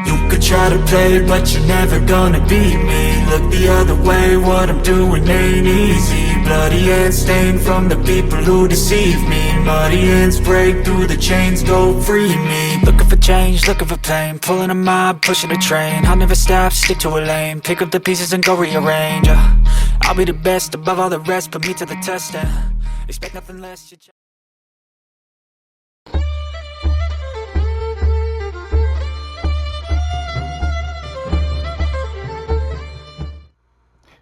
You could try to play, but you're never gonna beat me. Look the other way, what I'm doing ain't easy. Bloody hands stained from the people who deceive me. Muddy hands break through the chains, go free me. Looking for change, looking for pain. Pulling a mob, pushing a train. I'll never stop, stick to a lane. Pick up the pieces and go rearrange. I'll be the best above all the rest, put me to the test and expect nothing less.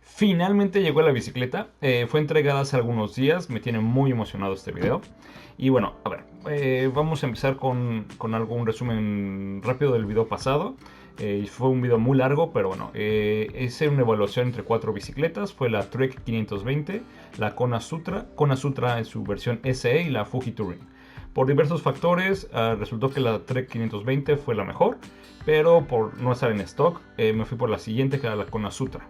Finalmente llegó la bicicleta, fue entregada hace algunos días, me tiene muy emocionado este video. Y bueno, a ver, vamos a empezar con un resumen rápido del video pasado. Fue un video muy largo, pero bueno, es una evaluación entre 4 bicicletas. Fue la Trek 520, la Kona Sutra en su versión SE y la Fuji Touring. Por diversos factores, resultó que la Trek 520 fue la mejor, pero por no estar en stock, me fui por la siguiente, que era la Kona Sutra.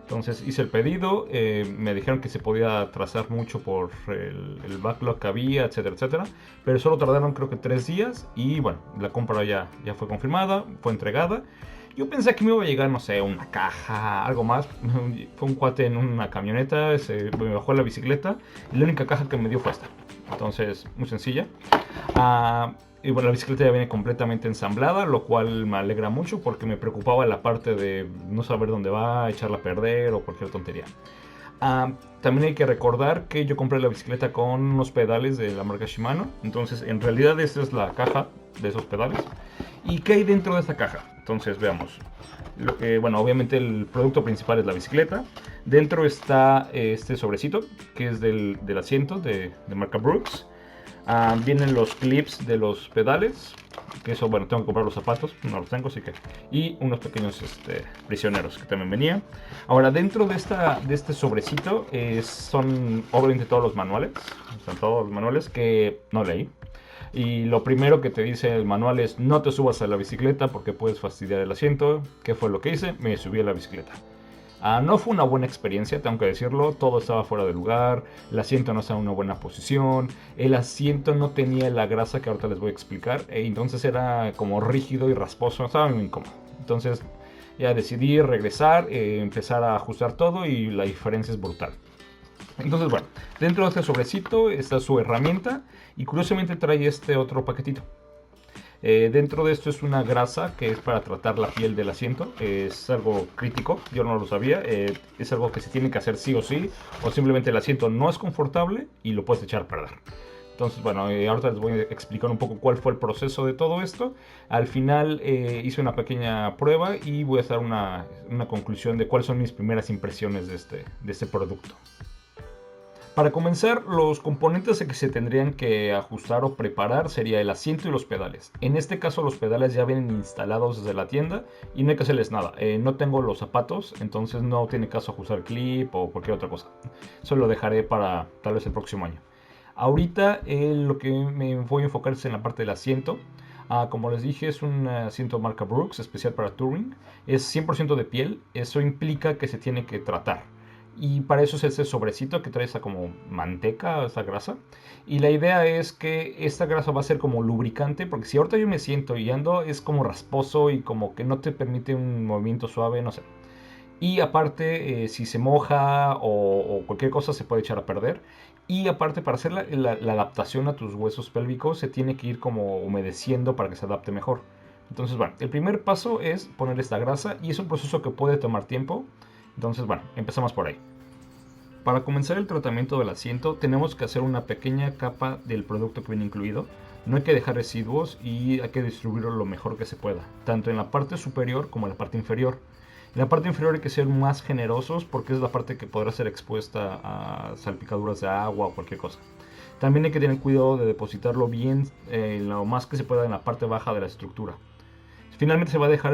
Entonces hice el pedido, me dijeron que se podía atrasar mucho por el backlog que había, etcétera, etcétera. Pero solo tardaron creo que 3 días y bueno, la compra ya fue confirmada, fue entregada. Yo pensé que me iba a llegar, no sé, una caja, algo más. Fue un cuate en una camioneta, me bajó la bicicleta y la única caja que me dio fue esta. Entonces, muy sencilla. Y bueno, la bicicleta ya viene completamente ensamblada, lo cual me alegra mucho porque me preocupaba la parte de no saber dónde va, echarla a perder o cualquier tontería. También hay que recordar que yo compré la bicicleta con unos pedales de la marca Shimano. Entonces, en realidad esta es la caja de esos pedales. ¿Y qué hay dentro de esta caja? Entonces, veamos. Bueno, obviamente el producto principal es la bicicleta. Dentro está este sobrecito, que es del asiento de marca Brooks. Vienen los clips de los pedales, que eso, bueno, tengo que comprar los zapatos, no los tengo, así que... Y unos pequeños prisioneros que también venían. Ahora, dentro de este sobrecito son obviamente todos los manuales. Están todos los manuales que no leí. Y lo primero que te dice el manual es: no te subas a la bicicleta porque puedes fastidiar el asiento. ¿Qué fue lo que hice? Me subí a la bicicleta. No fue una buena experiencia, tengo que decirlo. Todo estaba fuera de lugar, el asiento no estaba en una buena posición, el asiento no tenía la grasa que ahorita les voy a explicar, entonces era como rígido y rasposo, estaba muy incómodo. Entonces ya decidí regresar, empezar a ajustar todo y la diferencia es brutal. Entonces bueno, dentro de este sobrecito está su herramienta y curiosamente trae este otro paquetito. Dentro de esto es una grasa que es para tratar la piel del asiento. Es algo crítico, yo no lo sabía. Es algo que se tiene que hacer sí o sí, o simplemente el asiento no es confortable y lo puedes echar a perder. Entonces, bueno, ahorita les voy a explicar un poco cuál fue el proceso de todo esto. Al final hice una pequeña prueba y voy a hacer una conclusión de cuáles son mis primeras impresiones de este producto. Para comenzar, los componentes que se tendrían que ajustar o preparar sería el asiento y los pedales. En este caso los pedales ya vienen instalados desde la tienda y no hay que hacerles nada. No tengo los zapatos, entonces no tiene caso ajustar clip o cualquier otra cosa. Eso lo dejaré para tal vez el próximo año. Ahorita lo que me voy a enfocar es en la parte del asiento. Como les dije, es un asiento marca Brooks, especial para Touring. Es 100% de piel, eso implica que se tiene que tratar. Y para eso es este sobrecito que trae esa como manteca, esa grasa. Y la idea es que esta grasa va a ser como lubricante, porque si ahorita yo me siento y ando, es como rasposo y como que no te permite un movimiento suave, no sé. Y aparte, si se moja o cualquier cosa se puede echar a perder. Y aparte, para hacer la adaptación a tus huesos pélvicos, se tiene que ir como humedeciendo para que se adapte mejor. Entonces, bueno, el primer paso es poner esta grasa y es un proceso que puede tomar tiempo. Entonces, bueno, empezamos por ahí. Para comenzar el tratamiento del asiento tenemos que hacer una pequeña capa del producto que viene incluido. No hay que dejar residuos y hay que distribuirlo lo mejor que se pueda, tanto en la parte superior como en la parte inferior. En la parte inferior hay que ser más generosos porque es la parte que podrá ser expuesta a salpicaduras de agua o cualquier cosa. También hay que tener cuidado de depositarlo bien, lo más que se pueda en la parte baja de la estructura. Finalmente se va a dejar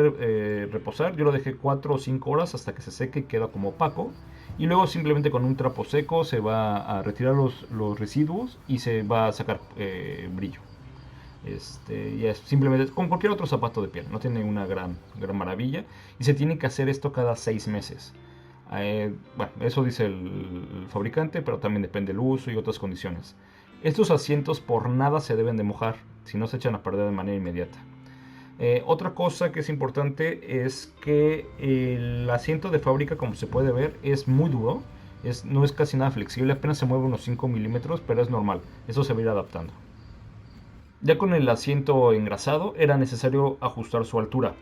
reposar. Yo lo dejé 4 o 5 horas hasta que se seque y queda como opaco. Y luego simplemente con un trapo seco se va a retirar los residuos y se va a sacar brillo. Y es simplemente con cualquier otro zapato de piel. No tiene una gran maravilla. Y se tiene que hacer esto cada 6 meses. Bueno, eso dice el fabricante, pero también depende del uso y otras condiciones. Estos asientos por nada se deben de mojar, si no se echan a perder de manera inmediata. Otra cosa que es importante es que el asiento de fábrica, como se puede ver, es muy duro. No es casi nada flexible, apenas se mueve unos 5 milímetros, pero es normal, eso se va a ir adaptando. Ya con el asiento engrasado era necesario ajustar su altura.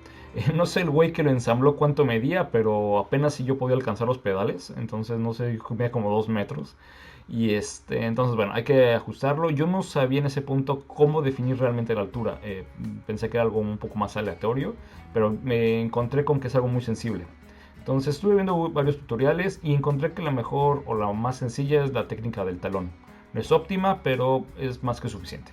No sé el güey que lo ensambló cuánto medía, pero apenas si yo podía alcanzar los pedales, entonces no sé, medía como 2 metros. Y entonces bueno, hay que ajustarlo. Yo no sabía en ese punto cómo definir realmente la altura. Pensé que era algo un poco más aleatorio, pero me encontré con que es algo muy sensible. Entonces estuve viendo varios tutoriales y encontré que la mejor o la más sencilla es la técnica del talón. No es óptima, pero es más que suficiente.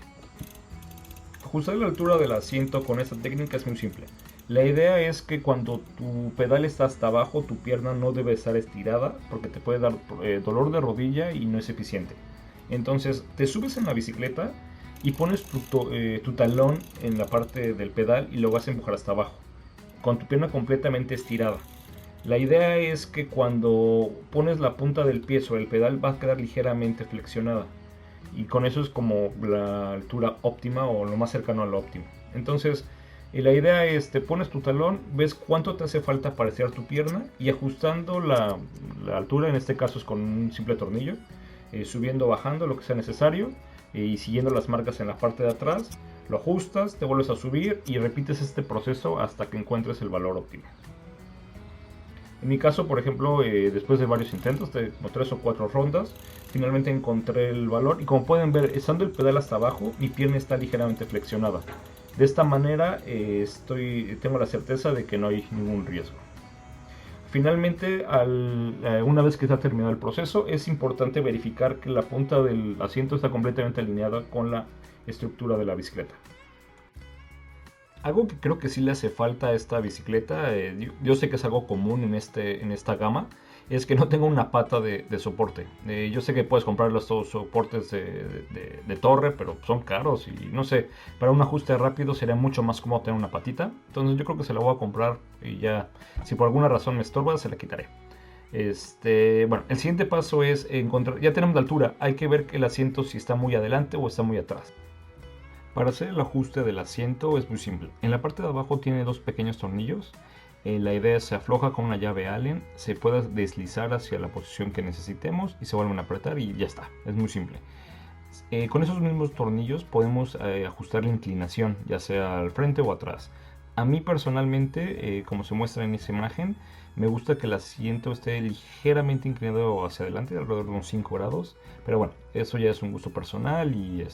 Ajustar la altura del asiento con esta técnica es muy simple. La idea es que cuando tu pedal está hasta abajo, tu pierna no debe estar estirada porque te puede dar dolor de rodilla y no es eficiente. Entonces te subes en la bicicleta y pones tu talón en la parte del pedal y lo vas a empujar hasta abajo, con tu pierna completamente estirada. La idea es que cuando pones la punta del pie sobre el pedal va a quedar ligeramente flexionada. Y con eso es como la altura óptima o lo más cercano a lo óptimo. Entonces, la idea es, te pones tu talón, ves cuánto te hace falta para estirar tu pierna y ajustando la altura, en este caso es con un simple tornillo, subiendo, bajando, lo que sea necesario, y siguiendo las marcas en la parte de atrás, lo ajustas, te vuelves a subir y repites este proceso hasta que encuentres el valor óptimo. En mi caso, por ejemplo, después de varios intentos, de 3 o 4 rondas, finalmente encontré el valor y como pueden ver, estando el pedal hasta abajo, mi pierna está ligeramente flexionada. De esta manera tengo la certeza de que no hay ningún riesgo. Finalmente, una vez que está terminado el proceso, es importante verificar que la punta del asiento está completamente alineada con la estructura de la bicicleta. Algo que creo que sí le hace falta a esta bicicleta, yo sé que es algo común en esta gama, es que no tenga una pata de soporte. Yo sé que puedes comprar los soportes de torre, pero son caros y no sé, para un ajuste rápido sería mucho más cómodo tener una patita. Entonces yo creo que se la voy a comprar y ya, si por alguna razón me estorba, se la quitaré. Bueno, el siguiente paso es encontrar, ya tenemos la altura, hay que ver que el asiento si está muy adelante o está muy atrás. Para hacer el ajuste del asiento es muy simple. En la parte de abajo tiene dos pequeños tornillos. La idea es se afloja con una llave Allen, se puede deslizar hacia la posición que necesitemos y se vuelven a apretar y ya está. Es muy simple. Con esos mismos tornillos podemos ajustar la inclinación, ya sea al frente o atrás. A mí personalmente, como se muestra en esa imagen, me gusta que el asiento esté ligeramente inclinado hacia adelante, alrededor de unos 5 grados. Pero bueno, eso ya es un gusto personal y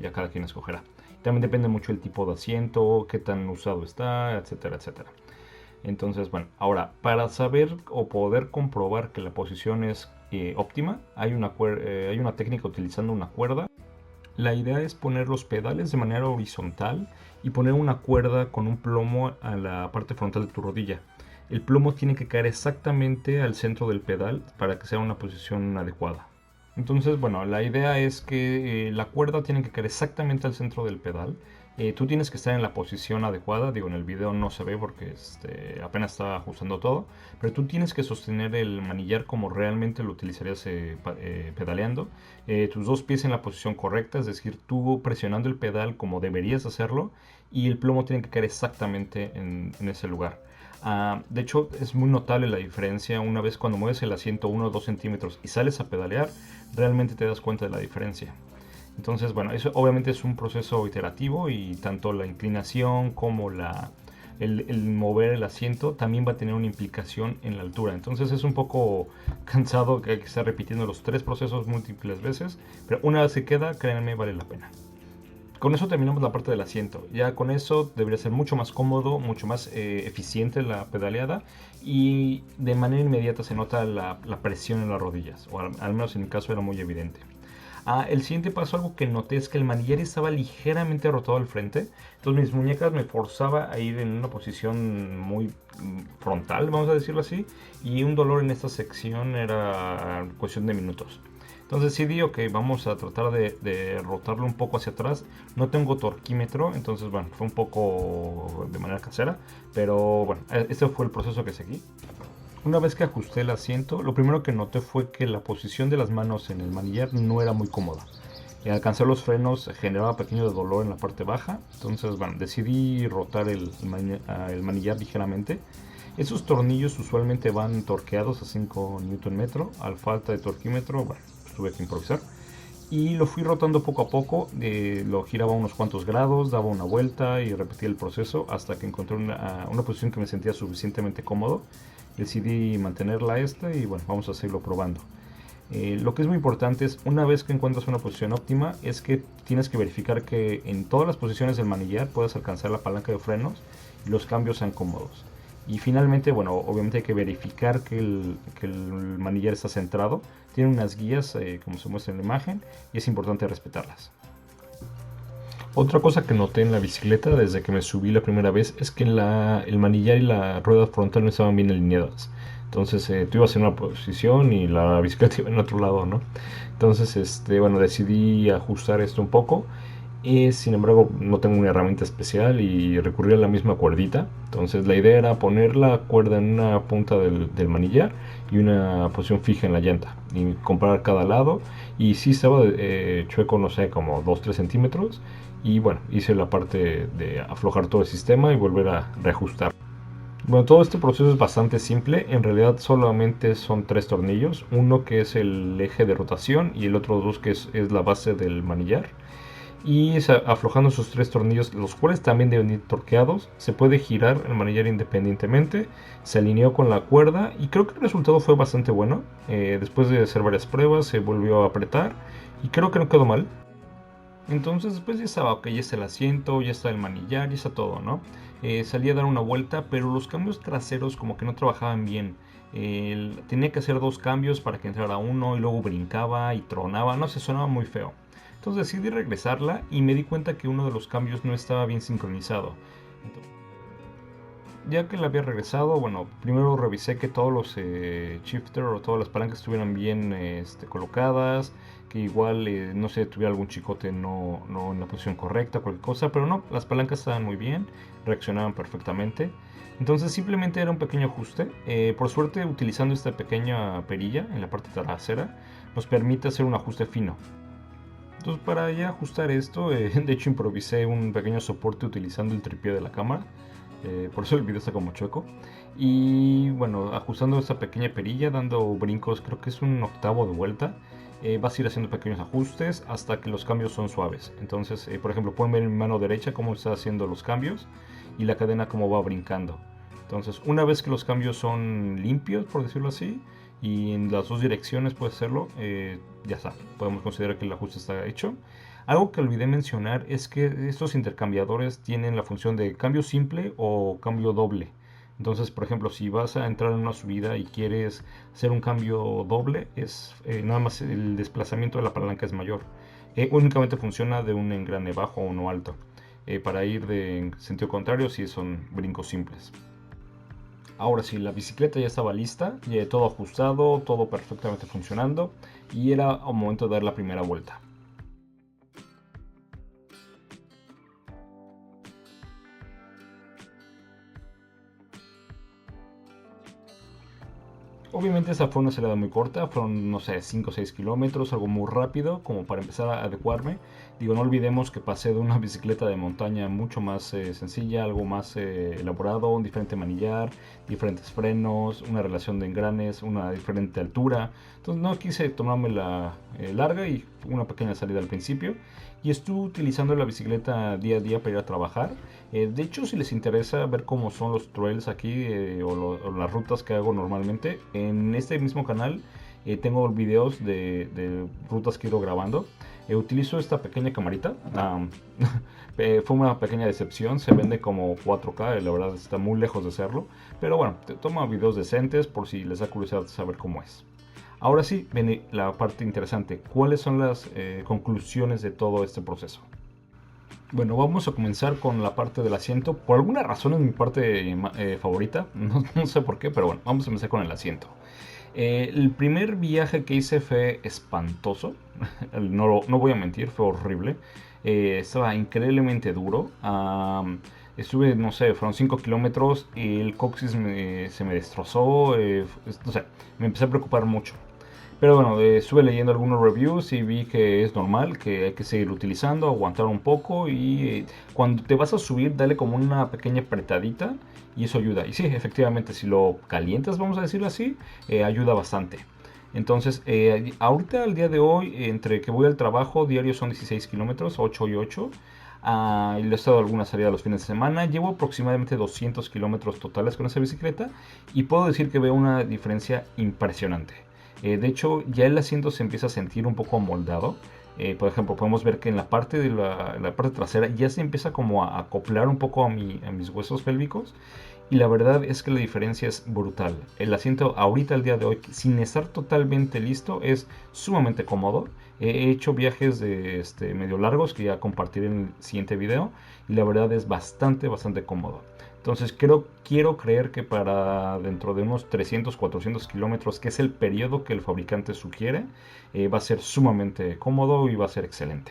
ya cada quien escogerá. También depende mucho el tipo de asiento, qué tan usado está, etcétera, etcétera. Entonces, bueno, ahora, para saber o poder comprobar que la posición es óptima, hay una técnica utilizando una cuerda. La idea es poner los pedales de manera horizontal y poner una cuerda con un plomo a la parte frontal de tu rodilla. El plomo tiene que caer exactamente al centro del pedal para que sea una posición adecuada. Entonces, bueno, la idea es que la cuerda tiene que caer exactamente al centro del pedal. Tú tienes que estar en la posición adecuada. Digo, en el video no se ve porque apenas está ajustando todo. Pero tú tienes que sostener el manillar como realmente lo utilizarías pedaleando. Tus dos pies en la posición correcta, es decir, tú presionando el pedal como deberías hacerlo. Y el plomo tiene que caer exactamente en ese lugar. De hecho, es muy notable la diferencia. Una vez cuando mueves el asiento 1 o 2 centímetros y sales a pedalear, realmente te das cuenta de la diferencia. Entonces, bueno, eso obviamente es un proceso iterativo y tanto la inclinación como el mover el asiento también va a tener una implicación en la altura. Entonces es un poco cansado que hay que estar repitiendo los 3 procesos múltiples veces, pero una vez que queda, créanme, vale la pena. Con eso terminamos la parte del asiento. Ya con eso debería ser mucho más cómodo, mucho más eficiente la pedaleada y de manera inmediata se nota la presión en las rodillas, o al menos en mi caso era muy evidente. El siguiente paso, algo que noté es que el manillar estaba ligeramente rotado al frente, entonces mis muñecas me forzaba a ir en una posición muy frontal, vamos a decirlo así, y un dolor en esta sección era cuestión de minutos. Entonces decidí, ok, vamos a tratar de rotarlo un poco hacia atrás. No tengo torquímetro, entonces bueno, fue un poco de manera casera, pero bueno, este fue el proceso que seguí. Una vez que ajusté el asiento, lo primero que noté fue que la posición de las manos en el manillar no era muy cómoda. Y al alcanzar los frenos generaba pequeño dolor en la parte baja. Entonces, bueno, decidí rotar el manillar ligeramente. Esos tornillos usualmente van torqueados a 5 Nm. Al falta de torquímetro, bueno, pues tuve que improvisar. Y lo fui rotando poco a poco, lo giraba unos cuantos grados, daba una vuelta y repetía el proceso hasta que encontré una posición que me sentía suficientemente cómodo. Decidí mantenerla y bueno, vamos a seguirlo probando. Lo que es muy importante es, una vez que encuentras una posición óptima, es que tienes que verificar que en todas las posiciones del manillar puedas alcanzar la palanca de frenos y los cambios sean cómodos. Y finalmente, bueno, obviamente hay que verificar que el manillar está centrado. Tiene unas guías, como se muestra en la imagen, y es importante respetarlas. Otra cosa que noté en la bicicleta desde que me subí la primera vez es que el manillar y la rueda frontal no estaban bien alineadas. Entonces tú ibas en una posición y la bicicleta iba en otro lado, ¿no? Entonces, bueno, decidí ajustar esto un poco. Sin embargo, no tengo una herramienta especial y recurrí a la misma cuerdita. Entonces la idea era poner la cuerda en una punta del manillar y una posición fija en la llanta y comparar cada lado. Y sí estaba chueco, no sé, como 2-3 centímetros. Y bueno, hice la parte de aflojar todo el sistema y volver a reajustar. Bueno, todo este proceso es bastante simple. En realidad solamente son 3 tornillos. Uno que es el eje de rotación y el otro 2 que es la base del manillar. Y aflojando esos 3 tornillos, los cuales también deben ir torqueados, se puede girar el manillar independientemente. Se alineó con la cuerda y creo que el resultado fue bastante bueno. Después de hacer varias pruebas se volvió a apretar y creo que no quedó mal. Entonces después ya estaba, ok, ya está el asiento, ya está el manillar, ya está todo, ¿no? Salí a dar una vuelta, pero los cambios traseros como que no trabajaban bien. Tenía que hacer 2 cambios para que entrara uno y luego brincaba y tronaba, no sé, sonaba muy feo. Entonces decidí regresarla y me di cuenta que uno de los cambios no estaba bien sincronizado. Ya que la había regresado, bueno, primero revisé que todos los shifter o todas las palancas estuvieran bien colocadas, que igual, no sé, tuviera algún chicote no en la posición correcta, cualquier cosa, pero no, las palancas estaban muy bien, reaccionaban perfectamente. Entonces simplemente era un pequeño ajuste. Por suerte, utilizando esta pequeña perilla en la parte trasera, nos permite hacer un ajuste fino. Entonces para ya ajustar esto, de hecho improvisé un pequeño soporte utilizando el tripié de la cámara. Por eso el video está como chueco. Y bueno, ajustando esta pequeña perilla, dando brincos, creo que es un octavo de vuelta. Vas a ir haciendo pequeños ajustes hasta que los cambios son suaves. Entonces, por ejemplo, pueden ver en mi mano derecha cómo está haciendo los cambios y la cadena cómo va brincando. Entonces, una vez que los cambios son limpios, por decirlo así, y en las 2 direcciones puede hacerlo, ya está, podemos considerar que el ajuste está hecho. Algo que olvidé mencionar es que estos intercambiadores tienen la función de cambio simple o cambio doble. Entonces, por ejemplo, si vas a entrar en una subida y quieres hacer un cambio doble, nada más el desplazamiento de la palanca es mayor. Únicamente funciona de un engrane bajo o uno alto. Para ir de sentido contrario, sí son brincos simples. Ahora sí, la bicicleta ya estaba lista, ya todo ajustado, todo perfectamente funcionando y era el momento de dar la primera vuelta. Obviamente esa fue una salida muy corta, fueron, no sé, 5 o 6 kilómetros, algo muy rápido, como para empezar a adecuarme. Digo, no olvidemos que pasé de una bicicleta de montaña mucho más sencilla, algo más elaborado, un diferente manillar, diferentes frenos, una relación de engranes, una diferente altura. Entonces no quise tomarme la larga y una pequeña salida al principio. Y estuve utilizando la bicicleta día a día para ir a trabajar. De hecho, si les interesa ver cómo son los trails aquí o las rutas que hago normalmente, en este mismo canal tengo videos de rutas que he ido grabando. Utilizo esta pequeña camarita. Fue una pequeña decepción, se vende como 4K, la verdad está muy lejos de serlo. Pero bueno, te toma videos decentes por si les da curiosidad saber cómo es. Ahora sí, viene la parte interesante. ¿Cuáles son las conclusiones de todo este proceso? Bueno, vamos a comenzar con la parte del asiento. Por alguna razón es mi parte favorita. No sé por qué, pero bueno, vamos a empezar con el asiento. El primer viaje que hice fue espantoso. No voy a mentir, fue horrible. Estaba increíblemente duro. Estuve, no sé, fueron 5 kilómetros y el coxis se me destrozó. No sé, me empecé a preocupar mucho. Pero bueno, estuve leyendo algunos reviews y vi que es normal, que hay que seguir utilizando, aguantar un poco y cuando te vas a subir, dale como una pequeña apretadita y eso ayuda. Y sí, efectivamente, si lo calientas, vamos a decirlo así, ayuda bastante. Entonces, ahorita al día de hoy, entre que voy al trabajo, diario son 16 kilómetros, 8 y 8. Y le he estado alguna salida los fines de semana. Llevo aproximadamente 200 kilómetros totales con esa bicicleta y puedo decir que veo una diferencia impresionante. De hecho, ya el asiento se empieza a sentir un poco amoldado. Por ejemplo, podemos ver que en la parte de la parte trasera ya se empieza como a acoplar un poco a mis huesos pélvicos. Y la verdad es que la diferencia es brutal. El asiento ahorita al día de hoy, sin estar totalmente listo, es sumamente cómodo. He hecho viajes de medio largos que ya compartiré en el siguiente video. Y la verdad es bastante cómodo. Entonces quiero creer que para dentro de unos 300-400 kilómetros, que es el periodo que el fabricante sugiere, va a ser sumamente cómodo y va a ser excelente.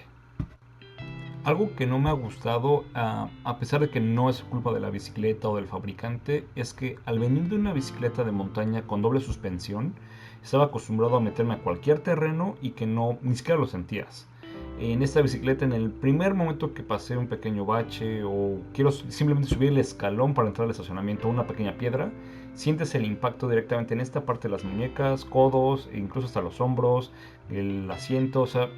Algo que no me ha gustado, a pesar de que no es culpa de la bicicleta o del fabricante, es que al venir de una bicicleta de montaña con doble suspensión, estaba acostumbrado a meterme a cualquier terreno y que ni siquiera lo sentías. En esta bicicleta, en el primer momento que pasé un pequeño bache o quiero simplemente subir el escalón para entrar al estacionamiento o una pequeña piedra, sientes el impacto directamente en esta parte de las muñecas, codos, e incluso hasta los hombros, el asiento. O sea,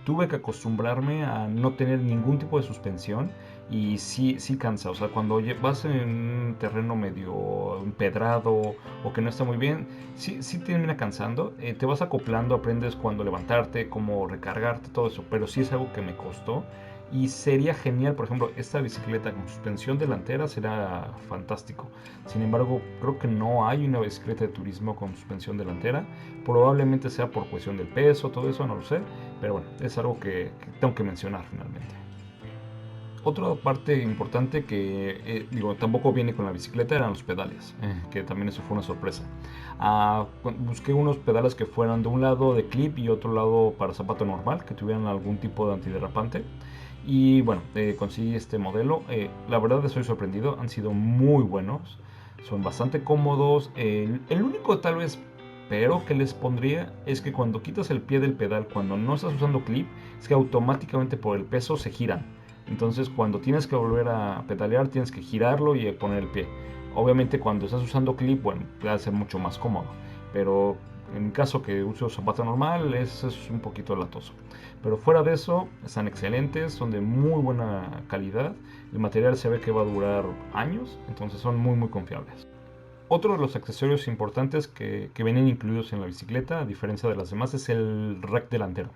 tuve que acostumbrarme a no tener ningún tipo de suspensión y sí cansa. O sea, cuando vas en un terreno medio empedrado o que no está muy bien, sí termina cansando. Te vas acoplando, aprendes cuándo levantarte, cómo recargarte, todo eso. Pero sí es algo que me costó. Y sería genial, por ejemplo, esta bicicleta con suspensión delantera será fantástico. Sin embargo, creo que no hay una bicicleta de turismo con suspensión delantera. Probablemente sea por cuestión del peso, todo eso, no lo sé. Pero bueno, es algo que tengo que mencionar finalmente. Otra parte importante que tampoco viene con la bicicleta eran los pedales, que también eso fue una sorpresa. Busqué unos pedales que fueran de un lado de clip y otro lado para zapato normal, que tuvieran algún tipo de antiderrapante. Y bueno, conseguí este modelo. La verdad estoy sorprendido, han sido muy buenos, son bastante cómodos. El único tal vez pero que les pondría es que cuando quitas el pie del pedal, cuando no estás usando clip, es que automáticamente por el peso se giran. Entonces cuando tienes que volver a pedalear tienes que girarlo y poner el pie. Obviamente cuando estás usando clip, bueno, puede ser mucho más cómodo. Pero en caso que uso zapato normal es un poquito latoso. Pero fuera de eso, están excelentes, son de muy buena calidad. El material se ve que va a durar años, entonces son muy confiables. Otro de los accesorios importantes que vienen incluidos en la bicicleta, a diferencia de las demás, es el rack delantero.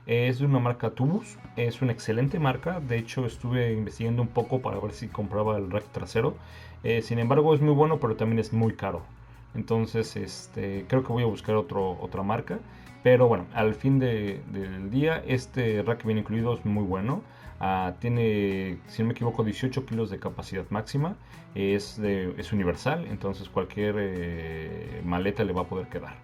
Es de una marca Tubus, es una excelente marca. De hecho, estuve investigando un poco para ver si compraba el rack trasero. Sin embargo, es muy bueno, pero también es muy caro. Entonces, creo que voy a buscar otra marca. Pero bueno, al fin del día, este rack que viene incluido es muy bueno. Tiene, si no me equivoco, 18 kilos de capacidad máxima. Es universal, entonces cualquier maleta le va a poder quedar.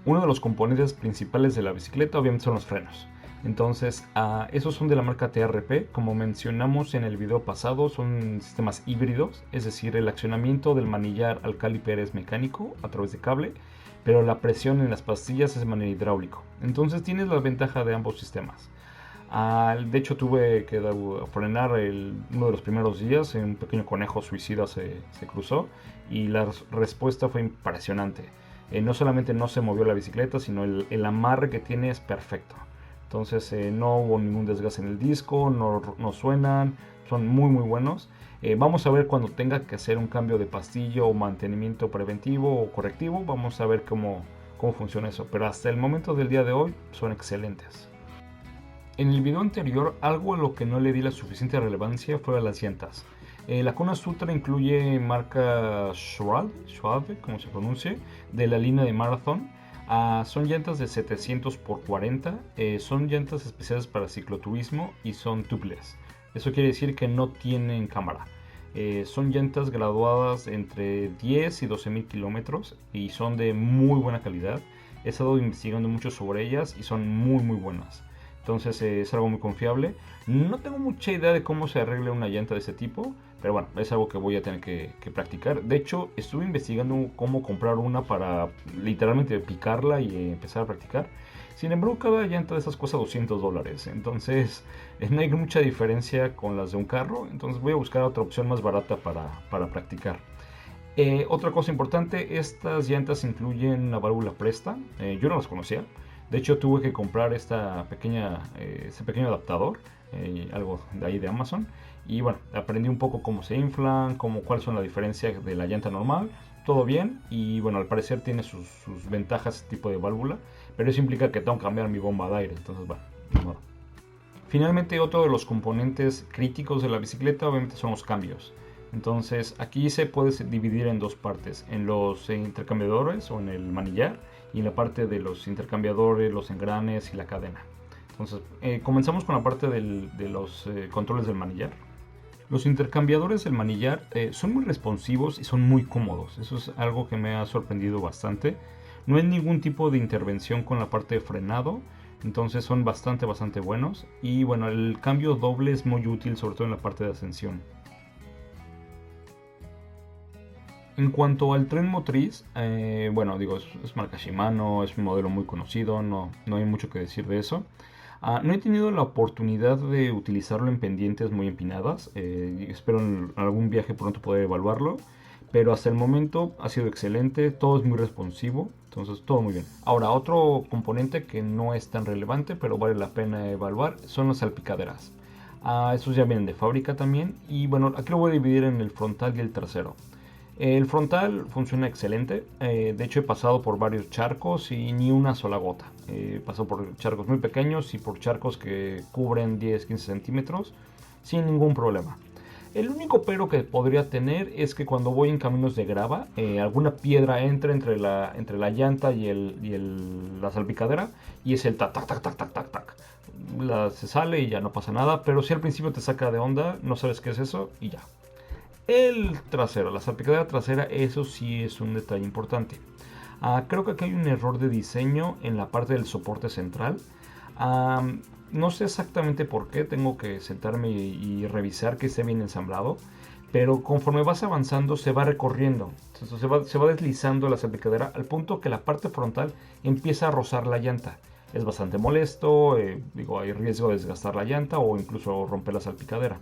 Uno de los componentes principales de la bicicleta obviamente son los frenos. Entonces, esos son de la marca TRP. Como mencionamos en el video pasado, son sistemas híbridos, es decir, el accionamiento del manillar al caliper es mecánico a través de cable, pero la presión en las pastillas es de manera hidráulico. Entonces tienes la ventaja de ambos sistemas. De hecho, tuve que frenar uno de los primeros días. Un pequeño conejo suicida se cruzó y la respuesta fue impresionante. No solamente no se movió la bicicleta, sino el amarre que tiene es perfecto. Entonces no hubo ningún desgaste en el disco, no suenan, son muy buenos. Vamos a ver cuando tenga que hacer un cambio de pastillo o mantenimiento preventivo o correctivo. Vamos a ver cómo funciona eso. Pero hasta el momento del día de hoy son excelentes. En el video anterior, algo a lo que no le di la suficiente relevancia fue a las llantas. La Kona Sutra incluye marca Schwalbe, como se pronuncie, de la línea de Marathon. Son llantas de 700 x 40, son llantas especiales para cicloturismo y son tubeless. Eso quiere decir que no tienen cámara. Son llantas graduadas entre 10 y 12.000 kilómetros y son de muy buena calidad. He estado investigando mucho sobre ellas y son muy buenas. Entonces es algo muy confiable. No tengo mucha idea de cómo se arregle una llanta de ese tipo, pero bueno, es algo que voy a tener que practicar. De hecho, estuve investigando cómo comprar una para literalmente picarla y empezar a practicar. Sin embargo, cada llanta de esas cuesta $200. Entonces, no hay mucha diferencia con las de un carro. Entonces voy a buscar otra opción más barata para practicar. Otra cosa importante, estas llantas incluyen la válvula Presta. Yo no las conocía. De hecho, tuve que comprar este pequeño adaptador, algo de ahí de Amazon. Y bueno, aprendí un poco cómo se inflan, cuáles son las diferencias de la llanta normal. Todo bien, y bueno, al parecer tiene sus ventajas este tipo de válvula, pero eso implica que tengo que cambiar mi bomba de aire. Entonces, bueno, no. Finalmente, otro de los componentes críticos de la bicicleta obviamente son los cambios. Entonces aquí se puede dividir en dos partes, en los intercambiadores o en el manillar, y en la parte de los intercambiadores, los engranes y la cadena. Entonces comenzamos con la parte de los controles del manillar. Los intercambiadores del manillar son muy responsivos y son muy cómodos. Eso es algo que me ha sorprendido bastante. No hay ningún tipo de intervención con la parte de frenado, entonces son bastante buenos. Y bueno, el cambio doble es muy útil, sobre todo en la parte de ascensión. En cuanto al tren motriz, bueno, digo, es marca Shimano, es un modelo muy conocido, no hay mucho que decir de eso. No he tenido la oportunidad de utilizarlo en pendientes muy empinadas, espero en algún viaje pronto poder evaluarlo, pero hasta el momento ha sido excelente, todo es muy responsivo, entonces todo muy bien. Ahora, otro componente que no es tan relevante, pero vale la pena evaluar, son las salpicaderas. Esos ya vienen de fábrica también, y bueno, aquí lo voy a dividir en el frontal y el trasero. El frontal funciona excelente, de hecho he pasado por varios charcos y ni una sola gota. He pasado por charcos muy pequeños y por charcos que cubren 10-15 centímetros sin ningún problema. El único pero que podría tener es que cuando voy en caminos de grava, alguna piedra entra entre la llanta y la salpicadera, y es el tac tac tac tac tac tac tac. Se sale y ya no pasa nada, pero si al principio te saca de onda, no sabes qué es eso y ya. El trasero, la salpicadera trasera, eso sí es un detalle importante. Creo que aquí hay un error de diseño en la parte del soporte central. No sé exactamente por qué, tengo que sentarme y revisar que esté bien ensamblado, pero conforme vas avanzando se va recorriendo, se va deslizando la salpicadera al punto que la parte frontal empieza a rozar la llanta. Es bastante molesto, hay riesgo de desgastar la llanta o incluso romper la salpicadera.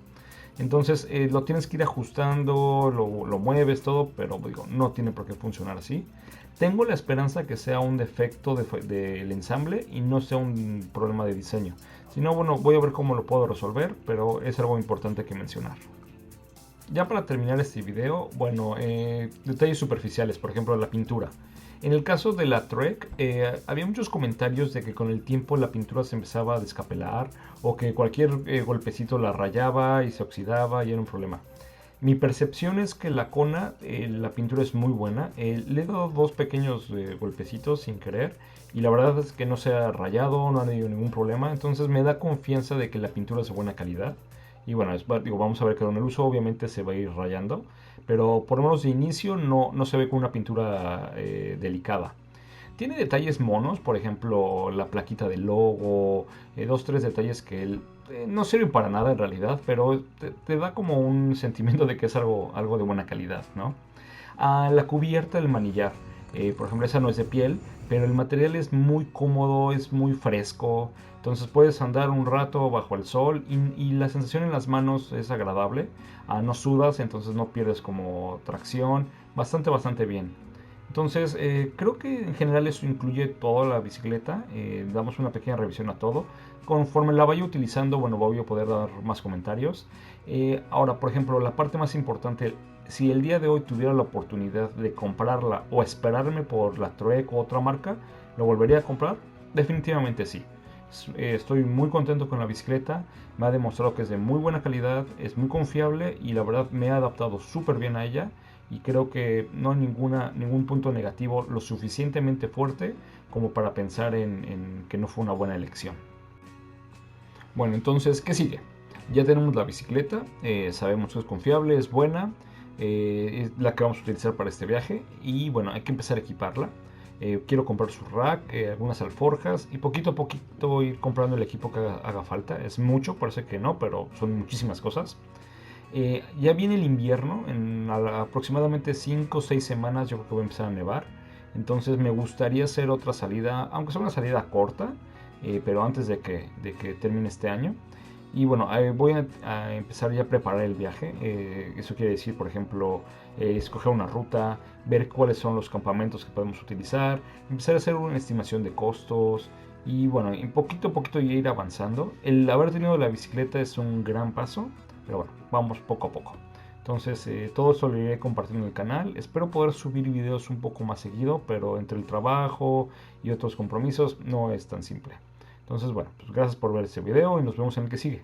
Entonces lo tienes que ir ajustando, lo mueves todo, pero no tiene por qué funcionar así. Tengo la esperanza que sea un defecto del ensamble y no sea un problema de diseño. Si no, bueno, voy a ver cómo lo puedo resolver, pero es algo importante que mencionar. Ya para terminar este video, bueno, detalles superficiales, por ejemplo la pintura. En el caso de la Trek, había muchos comentarios de que con el tiempo la pintura se empezaba a descapelar o que cualquier golpecito la rayaba y se oxidaba y era un problema. Mi percepción es que la Kona, la pintura es muy buena. Le he dado dos pequeños golpecitos sin querer y la verdad es que no se ha rayado, no ha tenido ningún problema. Entonces me da confianza de que la pintura es de buena calidad. Y bueno, vamos a ver que con el uso obviamente se va a ir rayando, pero por lo menos de inicio no se ve con una pintura delicada. Tiene detalles monos, por ejemplo la plaquita del logo, 2-3 detalles que no sirven para nada en realidad, pero te da como un sentimiento de que es algo de buena calidad, ¿no? La cubierta del manillar, por ejemplo esa no es de piel, pero el material es muy cómodo, es muy fresco, entonces puedes andar un rato bajo el sol y la sensación en las manos es agradable, no sudas, entonces no pierdes como tracción, bastante bien. Entonces creo que en general eso incluye toda la bicicleta, damos una pequeña revisión a todo. Conforme la vaya utilizando, bueno, voy a poder dar más comentarios. Ahora, por ejemplo, la parte más importante, si el día de hoy tuviera la oportunidad de comprarla o esperarme por la Trek o otra marca, ¿lo volvería a comprar? Definitivamente sí. Estoy muy contento con la bicicleta, me ha demostrado que es de muy buena calidad, es muy confiable y la verdad me he adaptado súper bien a ella y creo que no hay ningún punto negativo lo suficientemente fuerte como para pensar en que no fue una buena elección. Bueno, entonces, ¿qué sigue? Ya tenemos la bicicleta, sabemos que es confiable, es buena, es la que vamos a utilizar para este viaje y bueno, hay que empezar a equiparla. Quiero comprar su rack, algunas alforjas y poquito a poquito ir comprando el equipo que haga falta. Es mucho, parece que no, pero son muchísimas cosas. Ya viene el invierno, en aproximadamente 5 o 6 semanas yo creo que va a empezar a nevar. Entonces me gustaría hacer otra salida, aunque sea una salida corta, pero antes de que termine este año. Y bueno, voy a empezar ya a preparar el viaje. Eso quiere decir, por ejemplo, escoger una ruta, ver cuáles son los campamentos que podemos utilizar, empezar a hacer una estimación de costos y bueno, y poquito a poquito ya ir avanzando. El haber tenido la bicicleta es un gran paso, pero bueno, vamos poco a poco. Entonces, todo esto lo iré compartiendo en el canal. Espero poder subir videos un poco más seguido, pero entre el trabajo y otros compromisos no es tan simple. Entonces, bueno, pues gracias por ver este video y nos vemos en el que sigue.